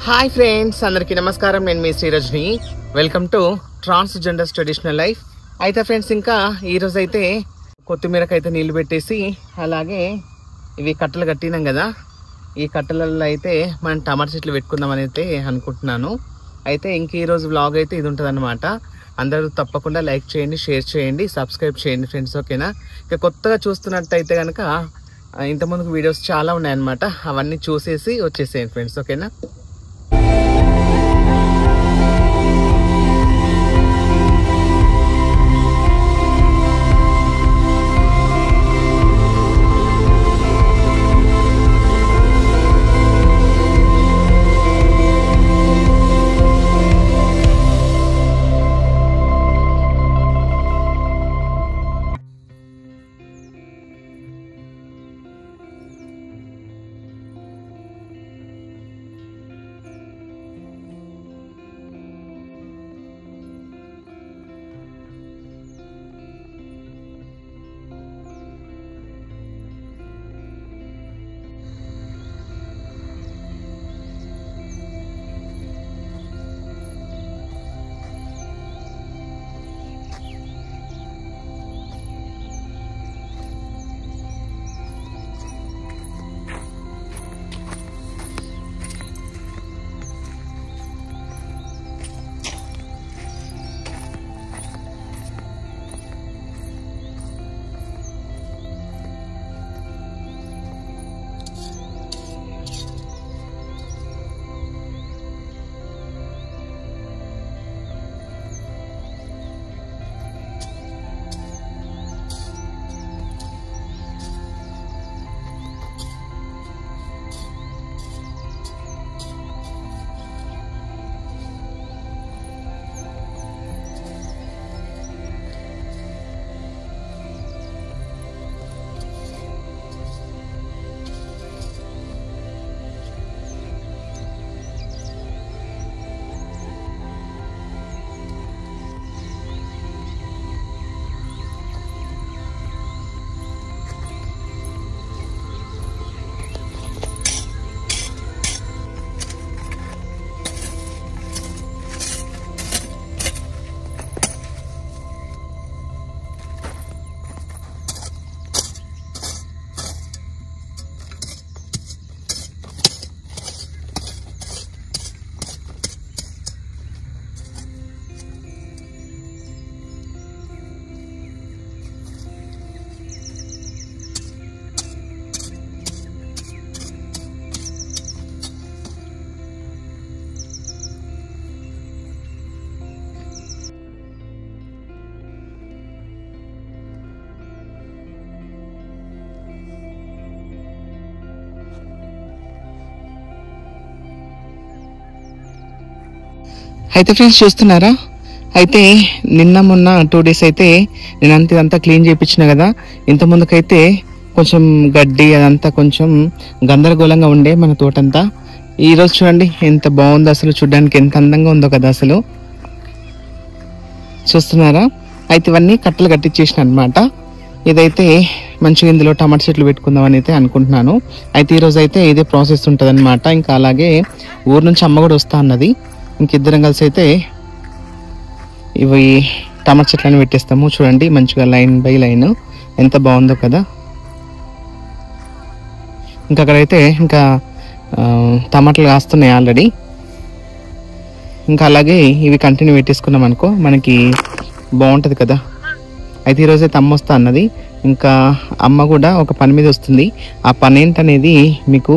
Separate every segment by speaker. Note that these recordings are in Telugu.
Speaker 1: హాయ్ ఫ్రెండ్స్, అందరికీ నమస్కారం. నేను మీ Srirajni. Welcome to transgenders traditional life. అయితే ఫ్రెండ్స్, ఇంకా ఈరోజు అయితే కొత్తిమీరకైతే నీళ్ళు పెట్టేసి, అలాగే ఇవి కట్టలు కట్టినాం కదా, ఈ కట్టలలో అయితే మనం టమాటా చెట్లు పెట్టుకుందామని అయితే అనుకుంటున్నాను. అయితే ఇంక ఈరోజు వ్లాగ్ అయితే ఇది ఉంటుంది అన్నమాట. అందరూ తప్పకుండా లైక్ చేయండి, షేర్ చేయండి, సబ్స్క్రైబ్ చేయండి ఫ్రెండ్స్, ఓకేనా? ఇక కొత్తగా చూస్తున్నట్టయితే కనుక ఇంతకుముందుకు వీడియోస్ చాలా ఉన్నాయన్నమాట, అవన్నీ చూసేసి వచ్చేసేయండి ఫ్రెండ్స్, ఓకేనా? అయితే ఫ్రెండ్స్, చూస్తున్నారా? అయితే నిన్న మొన్న 2 days అయితే నేను ఇదంతా క్లీన్ చేయించిన కదా. ఇంత ముందుకైతే కొంచెం గడ్డి అదంతా కొంచెం గందరగోళంగా ఉండే మన తోటంతా. ఈరోజు చూడండి ఎంత బాగుందో, అసలు చూడడానికి ఎంత అందంగా ఉందో కదా అసలు. చూస్తున్నారా? అయితే ఇవన్నీ కట్టలు కట్టించేసిన అనమాట. ఇదైతే మంచిగా ఇందులో టమాటా చెట్లు పెట్టుకుందామని అయితే అనుకుంటున్నాను. అయితే ఈరోజు అయితే ఇదే ప్రాసెస్ ఉంటుంది అనమాట. ఇంకా అలాగే ఊరు నుంచి అమ్మ కూడా వస్తా అన్నది. ఇంకిద్దరం కలిసి అయితే ఇవి టమాటా చెట్లను పెట్టేస్తాము. చూడండి మంచిగా లైన్ బై లైన్ ఎంత బాగుందో కదా. ఇంకా అక్కడైతే ఇంకా టమాటాలు కాస్తున్నాయి ఆల్రెడీ. ఇంకా అలాగే ఇవి కంటిన్యూ పెట్టేసుకున్నాం అనుకో, మనకి బాగుంటుంది కదా. అయితే ఈరోజు అయితే అమ్మ వస్తా అన్నది. ఇంకా అమ్మ కూడా ఒక పని మీద వస్తుంది. ఆ పని ఏంటనేది మీకు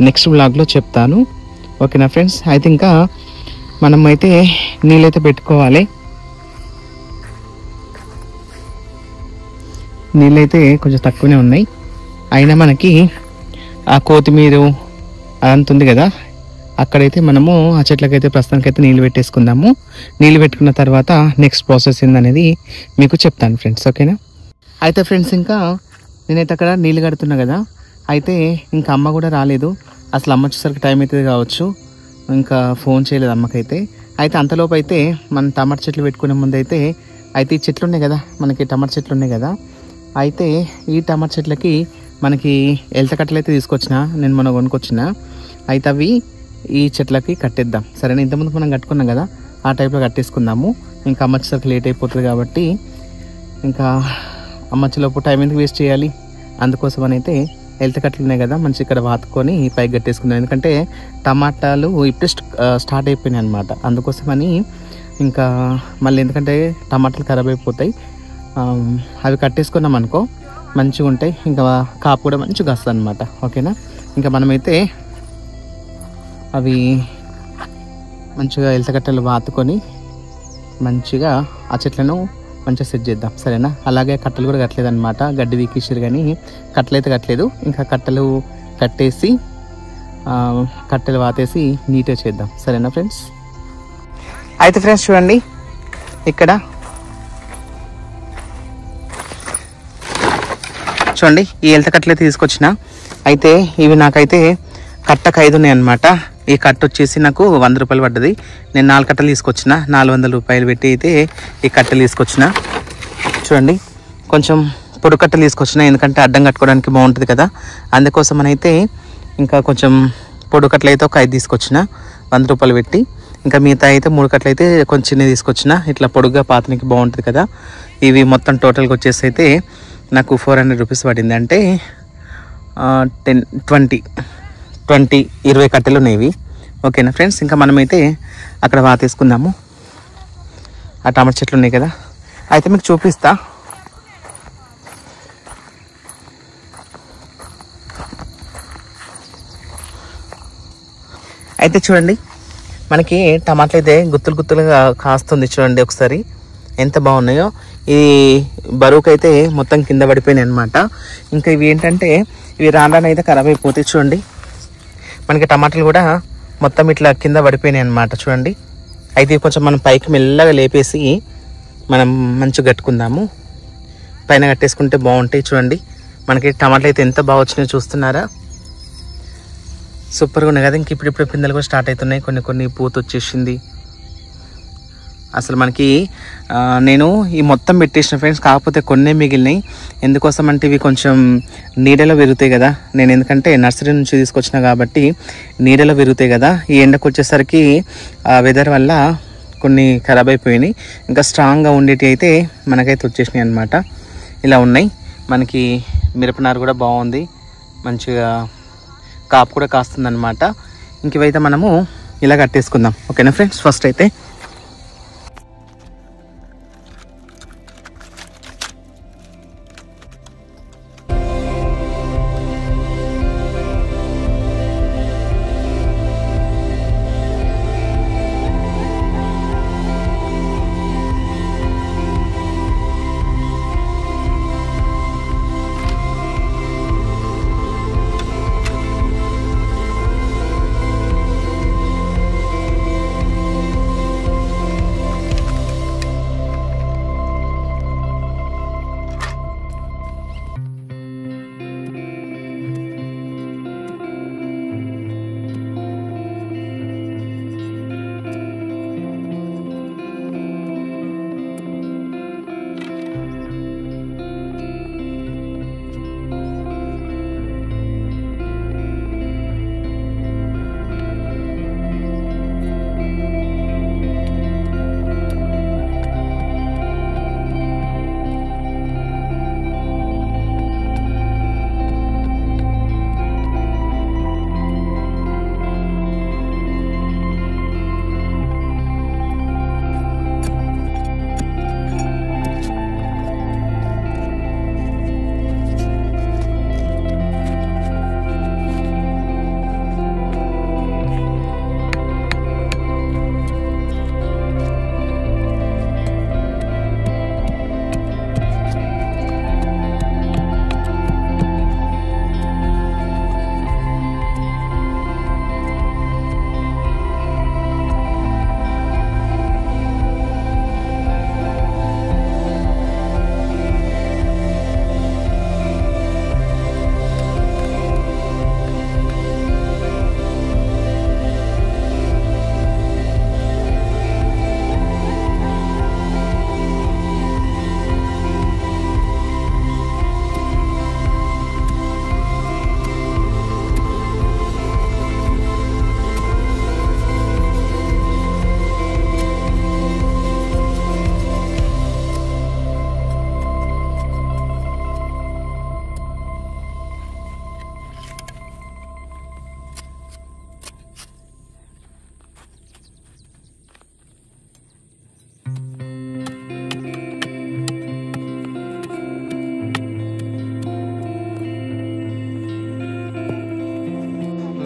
Speaker 1: నెక్స్ట్ వ్లాగ్లో చెప్తాను, ఓకేనా ఫ్రెండ్స్? అయితే ఇంకా మనం అయితే నీళ్ళైతే పెట్టుకోవాలి. నీళ్ళైతే కొంచెం తక్కువనే ఉన్నాయి, అయినా మనకి ఆ కొత్తిమీర అదంతా ఉంది కదా, అక్కడైతే మనము ఆ చెట్లకైతే ప్రస్తుతానికైతే నీళ్ళు పెట్టేసుకుందాము. నీళ్ళు పెట్టుకున్న తర్వాత నెక్స్ట్ ప్రాసెస్ ఏందనేది మీకు చెప్తాను ఫ్రెండ్స్, ఓకేనా? అయితే ఫ్రెండ్స్, ఇంకా నేనైతే అక్కడ నీళ్ళు కడుతున్నా కదా. అయితే ఇంకా అమ్మ కూడా రాలేదు. అసలు అమ్మ వచ్చేసరికి టైం అవుతుంది కావచ్చు. ఇంకా ఫోన్ చేయలేదు అమ్మకైతే. అయితే అంతలోపు అయితే మనం టమాటా చెట్లు పెట్టుకునే ముందు అయితే ఈ చెట్లు ఉన్నాయి కదా, మనకి టమాటా చెట్లు ఉన్నాయి కదా. అయితే ఈ టమాటా చెట్లకి మనకి ఎలత కట్టలు అయితే తీసుకొచ్చిన, నేను మొన్న కొనుక్కొచ్చిన. అయితే అవి ఈ చెట్లకి కట్టేద్దాం. సరేనా, ఇంతకుముందు మనం కట్టుకున్నాం కదా, ఆ టైప్లో కట్టేసుకుందాము. ఇంకా అమ్మచ్చేసరికి లేట్ అయిపోతుంది కాబట్టి ఇంకా అమ్మచ్చేలోపు టైం ఎందుకు వేస్ట్ చేయాలి, అందుకోసం అని అయితే హెల్త్ కట్టలు ఉన్నాయి కదా, మంచి ఇక్కడ వాతుకొని పైకి కట్టేసుకున్నాం. ఎందుకంటే టమాటాలు ఇప్పుడే స్టార్ట్ అయిపోయినాయి అనమాట, అందుకోసమని ఇంకా మళ్ళీ ఎందుకంటే టమాటాలు ఖరాబ్ అయిపోతాయి. అవి కట్టేసుకున్నాం అనుకో మంచిగా ఉంటాయి, ఇంకా కాపు కూడా మంచిగా వస్తుంది అనమాట. ఓకేనా, ఇంకా మనమైతే అవి మంచిగా ఎలకట్టలు వాతుకొని మంచిగా ఆ చెట్లను మంచిగా సెట్ చేద్దాం. సరేనా, అలాగే కట్టలు కూడా కట్టలేదు అనమాట, గడ్డి వీకేసారు కానీ కట్టలు అయితే కట్టలేదు. ఇంకా కట్టలు కట్టేసి కట్టెలు వాతేసి నీట్గా చేద్దాం. సరేనా ఫ్రెండ్స్. అయితే ఫ్రెండ్స్ చూడండి, ఇక్కడ చూడండి ఈ ఎలత కట్టలు అయితే తీసుకొచ్చిన. అయితే ఇవి నాకైతే కట్టకు 5 ఉన్నాయి అనమాట. ఈ కట్ట వచ్చేసి నాకు 100 రూపాయలు పడ్డది. నేను 4 కట్టలు తీసుకొచ్చిన, 400 రూపాయలు పెట్టి అయితే ఈ కట్టెలు తీసుకొచ్చిన. చూడండి కొంచెం పొడి కట్టలు తీసుకొచ్చిన, ఎందుకంటే అడ్డం కట్టుకోవడానికి బాగుంటుంది కదా, అందుకోసం అని అయితే ఇంకా కొంచెం పొడి కట్టలు అయితే ఒక 5 తీసుకొచ్చిన 100 రూపాయలు పెట్టి. ఇంకా మిగతా అయితే 3 కట్టలు అయితే కొంచెం చిన్నవి తీసుకొచ్చిన, ఇట్లా పొడుగ్గా పాతనికి బాగుంటుంది కదా. ఇవి మొత్తం టోటల్గా వచ్చేసి అయితే నాకు 400 రూపీస్ పడింది. అంటే 20 కట్టెలు ఉన్నాయి. ఓకేనా ఫ్రెండ్స్, ఇంకా మనమైతే అక్కడ వాతేసుకుందాము. ఆ టమాటా చెట్లు ఉన్నాయి కదా, అయితే మీకు చూపిస్తా. అయితే చూడండి మనకి టమాటాలు అయితే గుత్తులు గుత్తులుగా కాస్తుంది. చూడండి ఒకసారి ఎంత బాగున్నాయో. ఈ బరువుకి అయితే మొత్తం కింద పడిపోయినాయి అనమాట. ఇంకా ఇవి ఏంటంటే ఇవి రానైతే ఖరాబ్ అయిపోతాయి. చూడండి మనకి టమాటాలు కూడా మొత్తం ఇట్లా కింద పడిపోయినాయి అనమాట. చూడండి అయితే కొంచెం మనం పైకి మెల్లగా లేపేసి మనం మంచిగా కట్టుకుందాము. పైన కట్టేసుకుంటే బాగుంటాయి. చూడండి మనకి టమాటాలు అయితే ఎంత బాగా వచ్చినాయో చూస్తున్నారా, సూపర్గా ఉన్నాయి కదా. ఇంక ఇప్పుడు పిందెలు కూడా స్టార్ట్ అవుతున్నాయి, కొన్ని పూత వచ్చేసింది. అసలు మనకి నేను ఈ మొత్తం పెట్టేసిన ఫ్రెండ్స్, కాకపోతే కొన్ని మిగిలినాయి. ఎందుకోసం అంటే ఇవి కొంచెం నీడలో పెరుగుతాయి కదా, నేను ఎందుకంటే నర్సరీ నుంచి తీసుకొచ్చిన కాబట్టి నీడలో పెరుగుతాయి కదా. ఈ ఎండకు వచ్చేసరికి వెదర్ వల్ల కొన్ని ఖరాబ్ అయిపోయినాయి. ఇంకా స్ట్రాంగ్గా ఉండేటి అయితే మనకైతే వచ్చేసినాయి అనమాట. ఇలా ఉన్నాయి. మనకి మిరపనారు కూడా బాగుంది, మంచిగా కాపు కూడా కాస్తుంది అనమాట. ఇంక ఇవైతే మనము ఇలా కట్టేసుకుందాం. ఓకేనా ఫ్రెండ్స్. ఫస్ట్ అయితే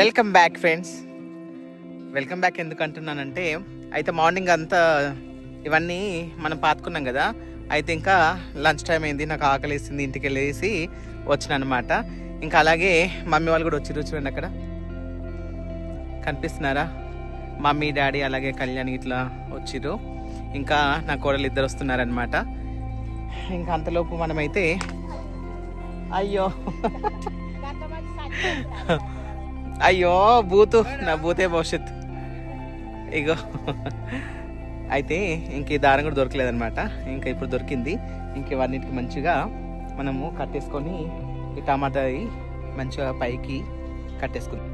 Speaker 1: welcome back friends. Welcome back ఎందుకు అంటున్నానంటే, అయితే మార్నింగ్ అంతా ఇవన్నీ మనం పాతుకున్నాం కదా, అయితే ఇంకా లంచ్ టైం అయింది, నాకు ఆకలి వేసింది, ఇంటికి వెళ్ళేసి వచ్చిన అనమాట. ఇంకా అలాగే మమ్మీ వాళ్ళు కూడా వచ్చి చూడండి, అక్కడ కనిపిస్తున్నారా, మమ్మీ డాడీ అలాగే కళ్యాణి ఇట్లా వచ్చిర్రు. ఇంకా నా కోడలు ఇద్దరు వస్తున్నారనమాట. ఇంకా అంతలోపు మనమైతే అయ్యో అయ్యో బూతు, నా బూతే భవిష్యత్. ఇగో అయితే ఇంక ఈ దారం కూడా దొరకలేదనమాట, ఇంకా ఇప్పుడు దొరికింది. ఇంక ఇవన్నిటికి మంచిగా మనము కట్టేసుకొని ఈ టమాటా మంచిగా పైకి కట్టేసుకుందాం.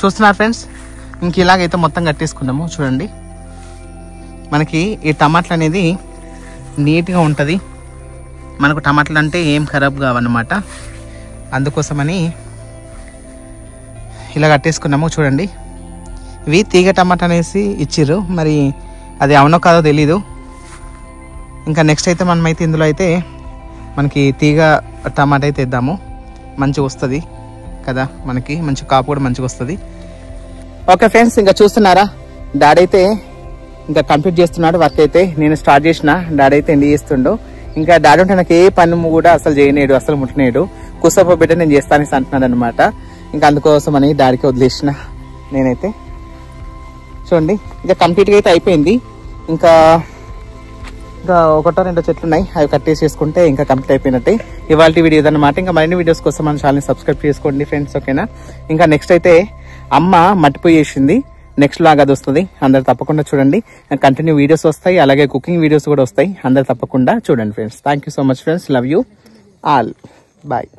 Speaker 1: చూస్తున్నారు ఫ్రెండ్స్, ఇంక ఇలాగైతే మొత్తం కట్టేసుకున్నాము. చూడండి, మనకి ఈ టమాటాలు అనేది నీట్గా ఉంటుంది. మనకు టమాటాలు అంటే ఏం ఖరాబ్ కావన్నమాట, అందుకోసమని ఇలా కట్టేసుకున్నాము. చూడండి, ఇవి తీగ టమాటా అనేసి ఇచ్చిర్రు, మరి అది అవునో కాదో తెలీదు. ఇంకా నెక్స్ట్ అయితే మనమైతే ఇందులో అయితే మనకి తీగ టమాటా అయితే ఇద్దాము, మంచిగా వస్తుంది కదా, మనకి మంచి కాపు కూడా మంచిగా వస్తుంది. ఓకే ఫ్రెండ్స్, ఇంకా చూస్తున్నారా, డాడీ అయితే ఇంకా కంప్లీట్ చేస్తున్నాడు వర్క్ అయితే. నేను స్టార్ట్ చేసిన, డాడీ అయితే ఎండి చేస్తుండు. ఇంకా డాడీ ఉంటే నాకు ఏ పని కూడా అసలు చేయనేడు, అసలు ముట్టనేడు. కూసోపో బిడ్డ నేను చేస్తానని అంటున్నాడు అనమాట. ఇంకా అందుకోసం అని డాడీకి వదిలేసిన నేనైతే. చూడండి, ఇంకా కంప్లీట్గా అయితే అయిపోయింది. ఇంకా ఒకటో రెండో చెట్లు ఉన్నాయి, అవి కట్టేసేసుకుంటే ఇంకా కంప్లీట్ అయిపోయినట్టే ఇవాళ వీడియో అన్నమాట. ఇంకా మరిన్ని వీడియోస్ కోసం మన ఛానల్ని సబ్స్క్రైబ్ చేసుకోండి ఫ్రెండ్స్, ఓకేనా. ఇంకా నెక్స్ట్ అయితే అమ్మ మట్టిపోయి వేసింది, నెక్స్ట్ లాగా అది వస్తుంది, అందరు తప్పకుండా చూడండి. కంటిన్యూ వీడియోస్ వస్తాయి, అలాగే కుకింగ్ వీడియోస్ కూడా వస్తాయి, అందరు తప్పకుండా చూడండి friends. Thank you so much friends, love you all, bye.